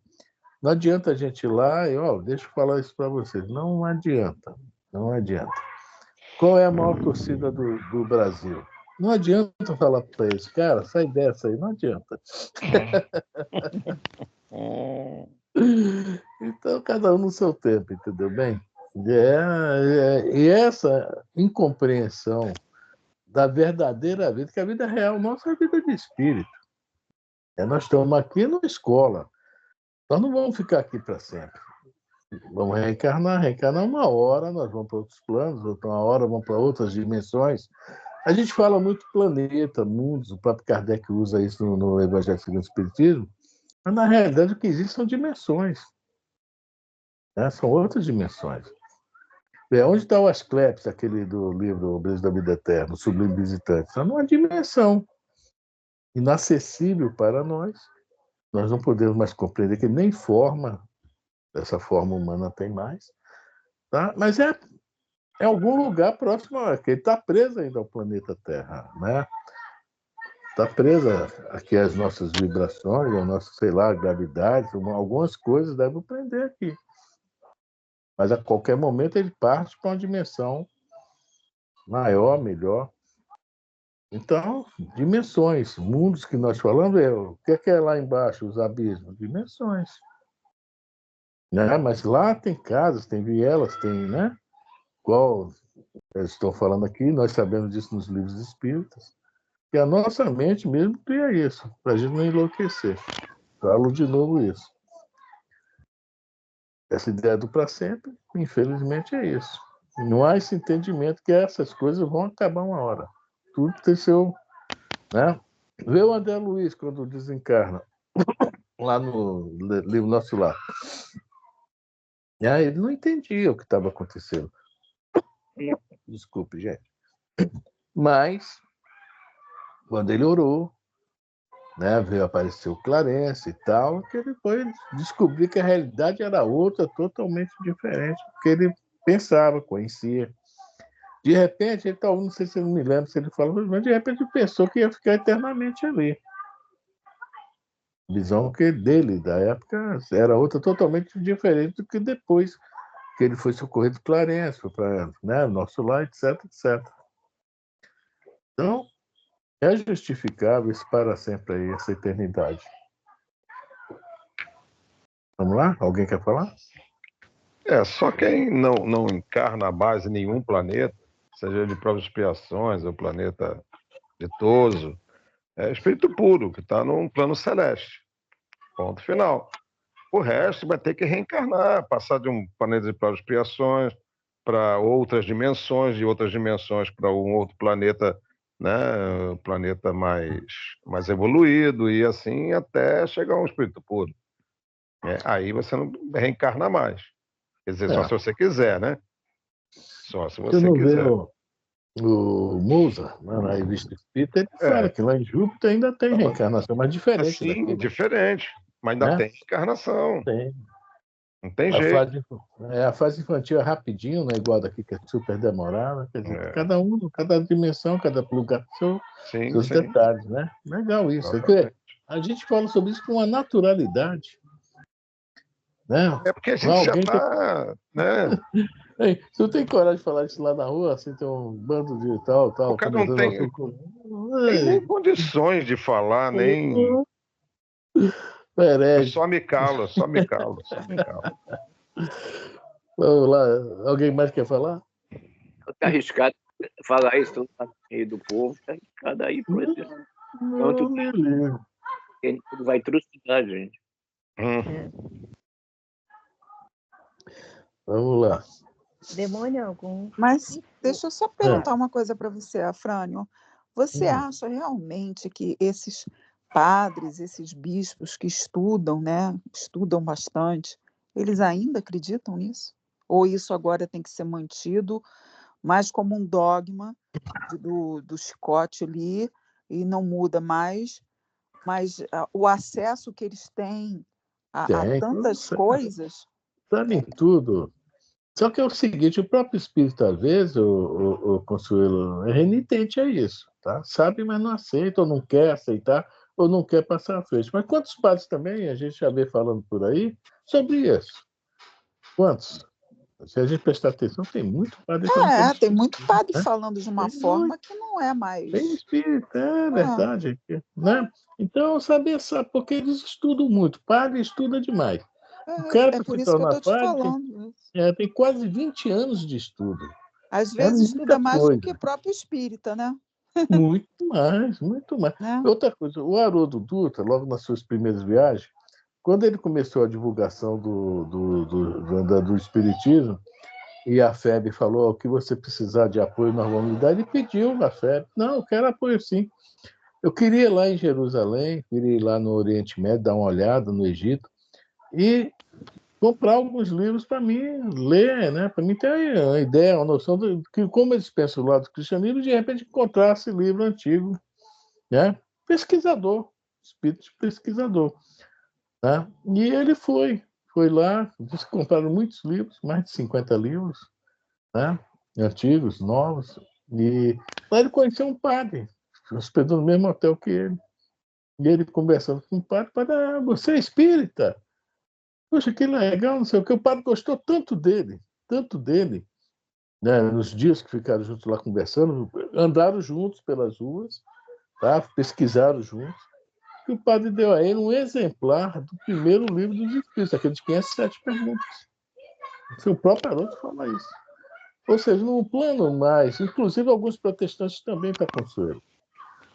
Não adianta a gente ir lá e, deixa eu falar isso para vocês. Não adianta, não adianta. Qual é a maior torcida do Brasil? Não adianta falar para eles, cara, sai dessa aí, não adianta. Então, cada um no seu tempo, entendeu bem? E essa incompreensão da verdadeira vida, que a vida real nossa é a vida de espírito. Nós estamos aqui numa escola. Nós não vamos ficar aqui para sempre. Vamos reencarnar uma hora, nós vamos para outros planos, outra hora vamos para outras dimensões. A gente fala muito planeta, mundos, o próprio Kardec usa isso no Evangelho segundo o Espiritismo, mas na realidade o que existe são dimensões. Né? São outras dimensões. Onde está o Asclepios, aquele do livro O Brilho da Vida Eterna, o Sublime Visitante? Está numa dimensão inacessível para nós. Nós não podemos mais compreender que nem forma, dessa forma humana tem mais. Tá? Mas é algum lugar próximo, que ele está preso ainda ao planeta Terra. Né? Está presa aqui às nossas vibrações, a nossa, sei lá, gravidade, algumas coisas devem prender aqui. Mas a qualquer momento ele parte para uma dimensão maior, melhor. Então, dimensões, mundos que nós falamos, o que é lá embaixo, os abismos? Dimensões. Né? Mas lá tem casas, tem vielas, tem, né? Igual eles estão falando aqui, nós sabemos disso nos livros espíritas, que a nossa mente mesmo cria isso, para a gente não enlouquecer. Falo de novo isso. Essa ideia do para sempre, infelizmente, é isso. Não há esse entendimento que essas coisas vão acabar uma hora. Tudo tem seu... Né? Vê o André Luiz quando desencarna, lá no livro Nosso Lar. E aí ele não entendia o que estava acontecendo. Desculpe, gente. Mas, quando ele orou, né, veio aparecer o Clarence e tal, que ele foi descobrir que a realidade era outra, totalmente diferente do que ele pensava, conhecia. De repente, ele talvez, não sei se eu não me lembro se ele falou, mas de repente ele pensou que ia ficar eternamente ali. A visão que dele, da época, era outra, totalmente diferente do que depois que ele foi socorrido do Clarence, foi para, né, Nosso Lar, etc, etc. Então, é justificável esse para sempre aí, essa eternidade. Vamos lá? Alguém quer falar? Só quem não encarna mais em nenhum planeta, seja de provas e expiações ou planeta ditoso, é espírito puro, que está num plano celeste. Ponto final. O resto vai ter que reencarnar, passar de um planeta de provas e expiações para outras dimensões, de outras dimensões para um outro planeta, né, um planeta mais evoluído, e assim até chegar a um espírito puro. Aí você não reencarna mais. Quer dizer, só se você quiser, né? Só se Você você não vê quiser. o Musa, né, na revista Espírita, ele fala que lá em Júpiter ainda tem reencarnação, mas diferente Sim, daqui. diferente. Mas ainda Né? tem reencarnação. Tem. Não tem A jeito. fase infantil é rapidinho, não é igual daqui, que é super demorada. Quer dizer, É. cada dimensão, cada lugar, Sim, seus sim. detalhes, né? Legal isso. Exatamente. A gente fala sobre isso com uma naturalidade. Né? É porque a gente já Alguém tem... está, né? Ei, você não tem coragem de falar isso lá na rua, assim, tem um bando de tal, O cara não começando tem, tem nem condições de falar, nem. Eu herege. só me calo, eu só me calo, só me calo. Vamos lá, alguém mais quer falar? Está arriscado falar isso no meio do povo, está arriscado aí por esse tanto que vai trucidar a gente. Vamos lá. Demônio algum. Mas deixa eu só perguntar uma coisa para você, Afrânio. Você acha realmente que esses padres, esses bispos que estudam, né, estudam bastante, eles ainda acreditam nisso? Ou isso agora tem que ser mantido mais como um dogma do chicote ali e não muda mais, mas o acesso que eles têm a tantas coisas... Sabem tudo. Só que é o seguinte, o próprio espírito, às vezes, o Consuelo, é renitente a isso, tá? Sabe, mas não aceita, ou não quer aceitar, ou não quer passar à frente. Mas quantos padres também a gente já vê falando por aí sobre isso? Quantos? Se a gente prestar atenção, tem muito padre falando. Tem muito padre falando de uma forma que não é mais... Tem espírito, é verdade. Né? Então, saber, porque eles estudam muito. Padre estuda demais. O cara É para por se isso que eu tornar estou te padre falando. tem quase 20 anos de estudo. Às É vezes muita estuda mais coisa. do que o próprio espírita, né? Muito mais, muito mais. Né? Outra coisa, o Haroldo Dutra, logo nas suas primeiras viagens, quando ele começou a divulgação do Espiritismo, e a FEB falou: o que você precisar de apoio, nós vamos lhe dar. Ele pediu a FEB: não, eu quero apoio sim. Eu queria ir lá em Jerusalém, queria ir lá no Oriente Médio, dar uma olhada no Egito, e comprar alguns livros para mim ler, né? Para mim ter uma ideia, uma noção de que, como eles pensam do lado do cristianismo, de repente encontrar esse livro antigo, né? Pesquisador, espírito de pesquisador. Né? E ele foi lá, disse que compraram muitos livros, mais de 50 livros, né? Antigos, novos, e lá ele conheceu um padre, hospedou no mesmo hotel que ele, e ele conversando com o padre, você é espírita? Poxa, que legal, não sei o que, o padre gostou tanto dele, tanto dele, né, nos dias que ficaram juntos lá conversando, andaram juntos pelas ruas, tá? Pesquisaram juntos, que o padre deu a ele um exemplar do primeiro livro dos Espíritos, aquele de 507 perguntas. O próprio Haroldo fala isso. Ou seja, num plano mais, inclusive alguns protestantes também estão com Consuelo.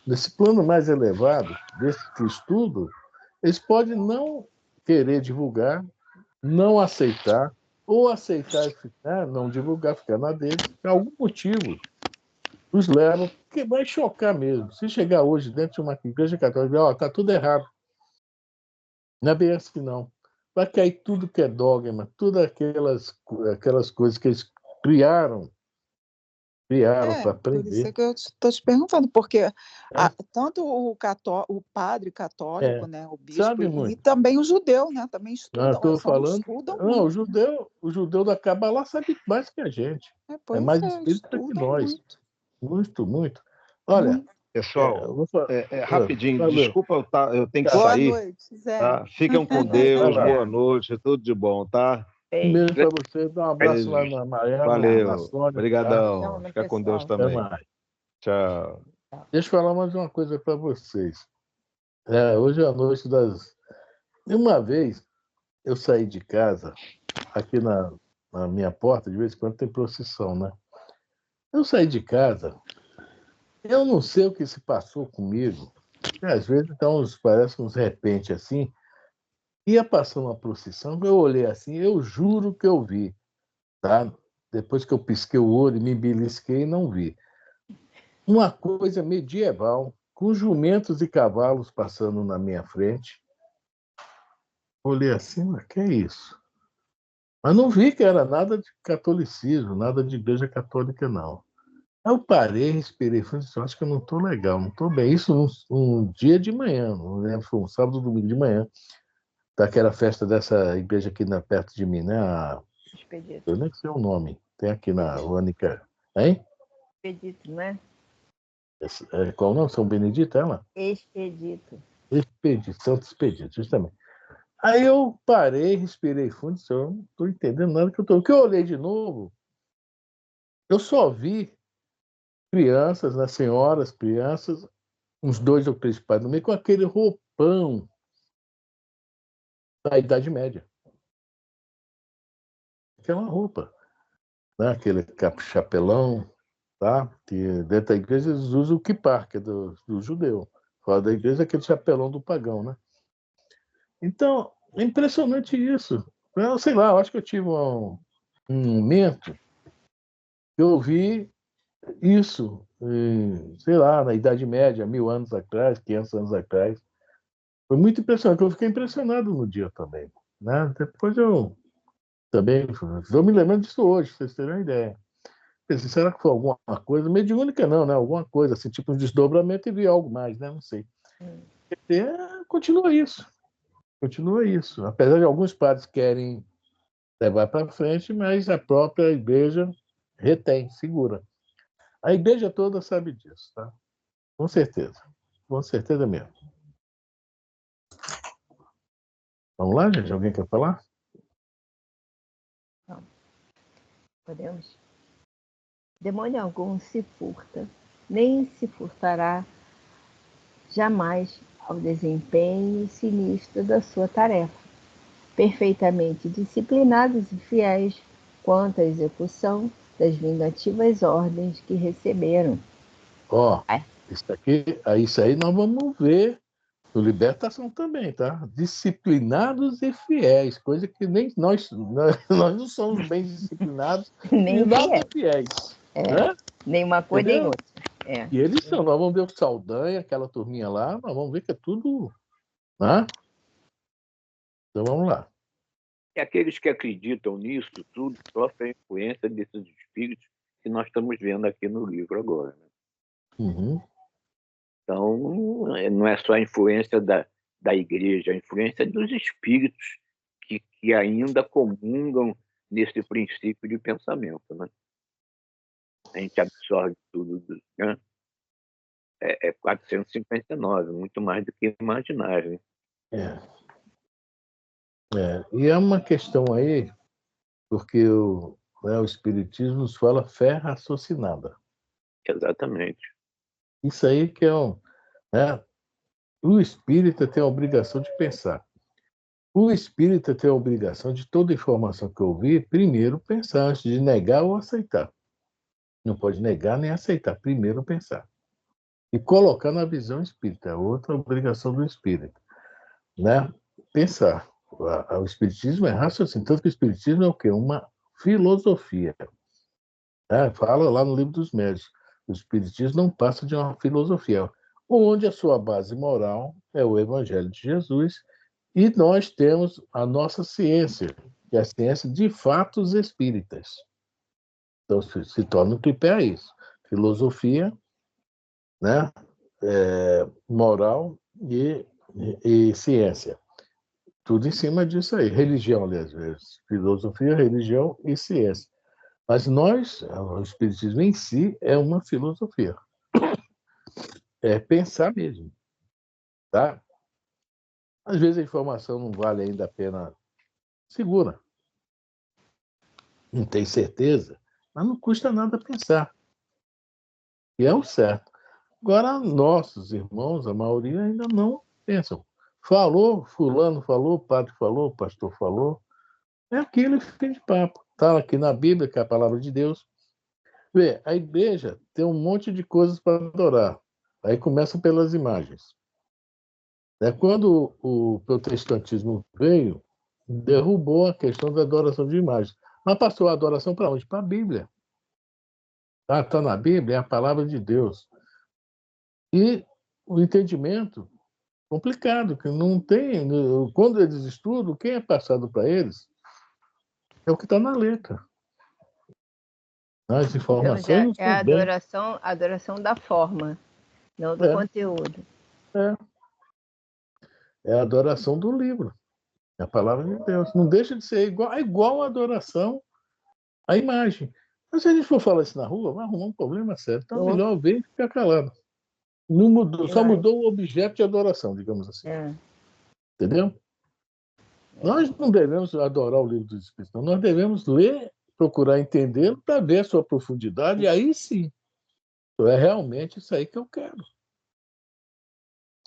Nesse plano mais elevado, desse estudo, eles podem não querer divulgar, não aceitar, ou aceitar e ficar, não divulgar, ficar na deles, por algum motivo os levam, porque vai chocar mesmo. Se chegar hoje dentro de uma igreja católica, ó, tá tudo errado. Não é bem assim, não. Vai cair tudo que é dogma, tudo aquelas coisas que eles criaram para Por isso aprender. é que eu estou te perguntando, porque É, tanto o padre católico, é. né, o bispo, Sabe e muito. também o judeu, né, também Não, estudam, estou só não falando. estudam Não, muito. o judeu da Kabbalah sabe mais que a gente. É Pois mais é, espírita que estudam nós. muito, Muito, muito. Olha, muito. Pessoal, eu vou falar. rapidinho, Valeu. desculpa, eu tenho que Tá. Boa sair, noite, Zé. tá? Fiquem Boa com noite, Vai Deus, lá. Zé. boa noite, tudo de bom, tá? Um Beijo. beijo para você. Dá um abraço lá Beijo. na Mariana, na Valeu. Sônia, tá? Obrigadão. Beijão no Fica com Deus pessoal. Até também. mais. Tchau. Deixa eu falar mais uma coisa para vocês. Hoje é a noite das. Uma vez eu saí de casa, aqui na minha porta, de vez em quando tem procissão, né? Eu saí de casa, eu não sei o que se passou comigo. Às vezes, então, parece uns repente assim. Ia passando uma procissão, eu olhei assim, eu juro que eu vi, tá? Depois que eu pisquei o olho, me belisquei e não vi. Uma coisa medieval, com jumentos e cavalos passando na minha frente. Olhei assim, mas que é isso? Mas não vi que era nada de catolicismo, nada de igreja católica, não. Aí eu parei, respirei, falei assim, acho que eu não estou legal, não estou bem. Isso um dia de manhã, não lembro, foi um sábado, domingo de manhã, daquela festa dessa igreja aqui perto de mim, né? Expedito. Eu nem sei o nome. Tem aqui na Única. Hein? Expedito, não é? Qual o nome? São Benedito, ela? Expedito. Expedito, Santo Expedito, justamente. Aí eu parei, respirei fundo e disse, eu não estou entendendo nada que eu estou. O que eu olhei de novo, eu só vi crianças, né, senhoras, crianças, uns 2 ou 3 pais no meio, com aquele roupão da Idade Média. Aquela roupa, né? Aquele chapelão, tá? Que dentro da igreja eles usam o kippah, que é do judeu. Fora da igreja, aquele chapelão do pagão, né? Então, é impressionante isso. Eu sei lá, eu acho que eu tive um momento que eu vi isso, sei lá, na Idade Média, 1000 anos atrás, 500 anos atrás. Foi muito impressionante. Eu fiquei impressionado no dia também, né? Depois eu também estou me lembrando disso hoje, pra vocês terem uma ideia. Pensei, será que foi alguma coisa? Mediúnica não, né? Alguma coisa, assim, tipo um desdobramento e vi algo mais, né? Não sei. Continua isso. Continua isso. Apesar de alguns padres querem levar para frente, mas a própria igreja retém, segura. A igreja toda sabe disso, tá? Com certeza. Com certeza mesmo. Vamos lá, gente? Alguém quer falar? Não. Podemos? Demônio algum se furta, nem se furtará jamais ao desempenho sinistro da sua tarefa, perfeitamente disciplinados e fiéis quanto à execução das vingativas ordens que receberam. Ó, isso aí nós vamos ver no Libertação também, tá? Disciplinados e fiéis, coisa que nem nós não somos bem disciplinados e Nem nada fiéis. fiéis, né? Nem uma coisa nem Entendeu? outra. E eles são, nós vamos ver o Saldanha, aquela turminha lá, nós vamos ver que é tudo, né? Então vamos lá. E aqueles que acreditam nisso tudo sofrem a influência desses espíritos que nós estamos vendo aqui no livro agora. Né? Uhum. Então, não é só a influência da igreja, a influência dos espíritos que ainda comungam nesse princípio de pensamento. Né? A gente absorve tudo. Né? É 459, muito mais do que imaginar. Né? E é uma questão aí, porque o Espiritismo nos fala fé raciocinada. Exatamente. Isso aí que é né? O espírita tem a obrigação de pensar. O espírita tem a obrigação de toda informação que ouvir, primeiro pensar, antes de negar ou aceitar. Não pode negar nem aceitar, primeiro pensar. E colocar na visão espírita, outra obrigação do espírita, né? Pensar. O espiritismo é raciocínio, tanto que o espiritismo é o quê? Uma filosofia. Né? Fala lá no Livro dos Médiuns. O espiritismo não passa de uma filosofia, onde a sua base moral é o Evangelho de Jesus, e nós temos a nossa ciência, que é a ciência de fatos espíritas. Então, se torna um tripé a isso. Filosofia, né? Moral e ciência. Tudo em cima disso aí. Religião, aliás. Filosofia, religião e ciência. Mas o Espiritismo em si é uma filosofia. É pensar mesmo. Tá? Às vezes a informação não vale ainda a pena. Segura. Não tem certeza, mas não custa nada pensar. E é o certo. Agora, nossos irmãos, a maioria ainda não pensam. Falou, fulano falou, padre falou, pastor falou. É aquilo, fim de papo. Está aqui na Bíblia, que é a palavra de Deus. Vê, a igreja tem um monte de coisas para adorar. Aí começa pelas imagens. Quando o protestantismo veio, derrubou a questão da adoração de imagens. Mas passou a adoração para onde? Para a Bíblia. Está na Bíblia, é a palavra de Deus. E o entendimento complicado, que não tem. Quando eles estudam, quem é passado para eles é o que está na letra. As informações Então, não é a são bem. adoração da forma, não do conteúdo. É a adoração do livro. É a palavra de Deus. Não deixa de ser igual, é igual a adoração à imagem. Mas se a gente for falar isso na rua, vai arrumar um problema sério. Então, é melhor ver e ficar calado. Não mudou, só mudou o objeto de adoração, digamos assim. Entendeu? Nós não devemos adorar o livro dos Espíritos, não. Nós devemos ler, procurar entendê-lo para ver a sua profundidade, e aí sim. É realmente isso aí que eu quero.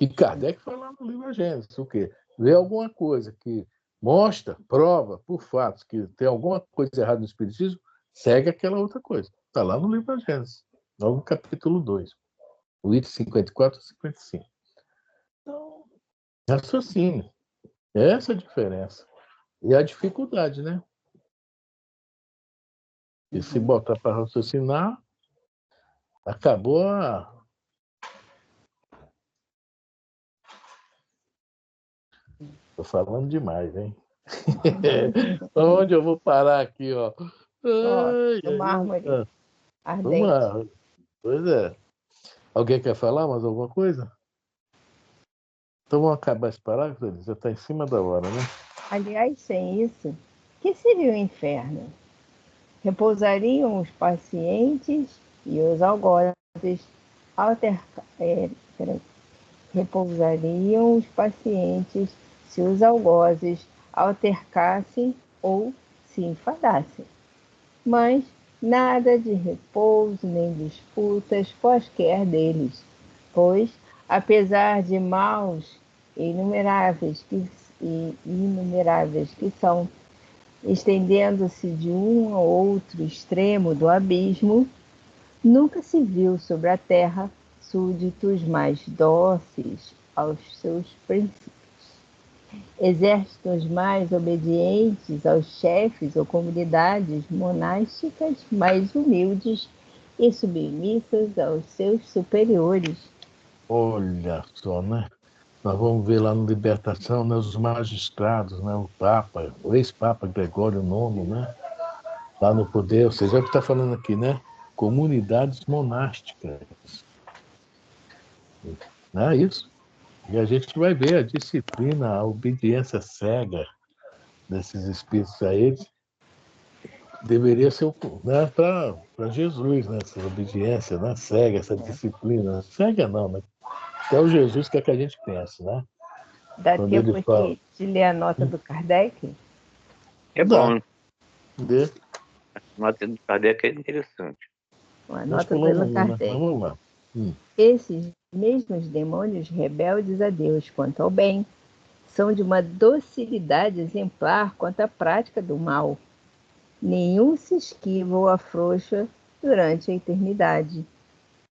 E Kardec foi lá no livro A Gênesis, o quê? Ver alguma coisa que mostra, prova, por fatos, que tem alguma coisa errada no Espiritismo, segue aquela outra coisa. Está lá no livro A Gênesis, logo no capítulo 2, o item 54 e 55. Então, raciocínio. Essa é a diferença. E a dificuldade, né? E se botar para raciocinar, acabou a... Estou falando demais, hein? Onde eu vou parar aqui, ó? Uma árvore ardente. Pois é. Alguém quer falar mais alguma coisa? Então vamos acabar esse parágrafo, já está em cima da hora, né? Aliás, sem isso, que seria o inferno? Repousariam os pacientes e os algozes repousariam os pacientes se os algozes altercassem ou se enfadassem. Mas nada de repouso nem disputas quaisquer deles, pois, apesar de maus inumeráveis que são, estendendo-se de um ao outro extremo do abismo, nunca se viu sobre a terra súditos mais dóceis aos seus princípios, exércitos mais obedientes aos chefes ou comunidades monásticas mais humildes e submissas aos seus superiores. Olha só, né? Nós vamos ver lá no Libertação, né, os magistrados, né, o Papa, o ex-Papa Gregório IX, né? Lá no poder, ou seja, é o que está falando aqui, né? Comunidades monásticas. Não é isso? E a gente vai ver a disciplina, a obediência cega desses espíritos a eles. Deveria ser, né, para Jesus, né? Essa obediência, né? Cega, essa disciplina. Cega não, né? É o Jesus que é que a gente pensa, né? Dá Quando tempo ele fala... de ler a nota do Kardec? É bom. Dê. A nota do Kardec é interessante. Uma Nós nota do Allan pulamos uma, mas Kardec. vamos lá. Esses mesmos demônios rebeldes a Deus quanto ao bem são de uma docilidade exemplar quanto à prática do mal. Nenhum se esquiva ou afrouxa durante a eternidade.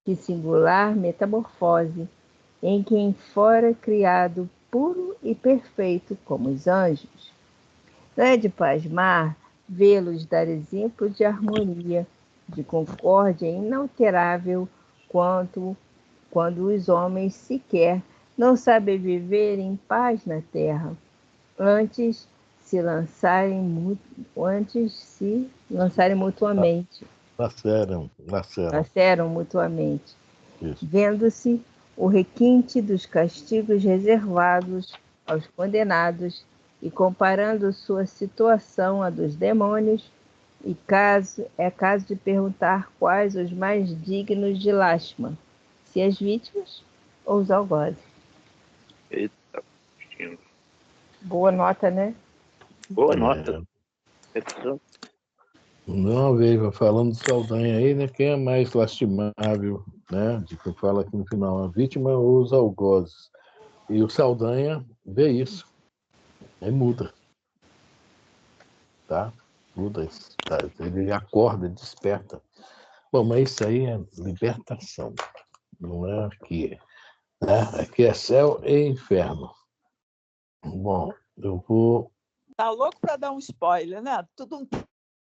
Que singular metamorfose em quem fora criado puro e perfeito como os anjos. Não é de pasmar vê-los dar exemplo de harmonia, de concórdia inalterável, quando os homens sequer não sabem viver em paz na terra, antes se lançarem mutuamente, Laceram. laceram mutuamente, Isso. vendo-se o requinte dos castigos reservados aos condenados e comparando sua situação à dos demônios, é caso de perguntar quais os mais dignos de lástima, se as vítimas ou os algozes. Eita, Agostinho. Boa nota, né? Boa nota. Pessoa. Não, veja, falando de Saldanha aí, né? Quem é mais lastimável, né? De que fala aqui no final, a vítima ou os algozes. E o Saldanha vê isso. Aí muda. Tá? Muda isso. Tá? Ele acorda, desperta. Bom, mas isso aí é libertação. Não é aqui. Né? Aqui é céu e inferno. Bom, eu vou. Tá louco para dar um spoiler, né? Tudo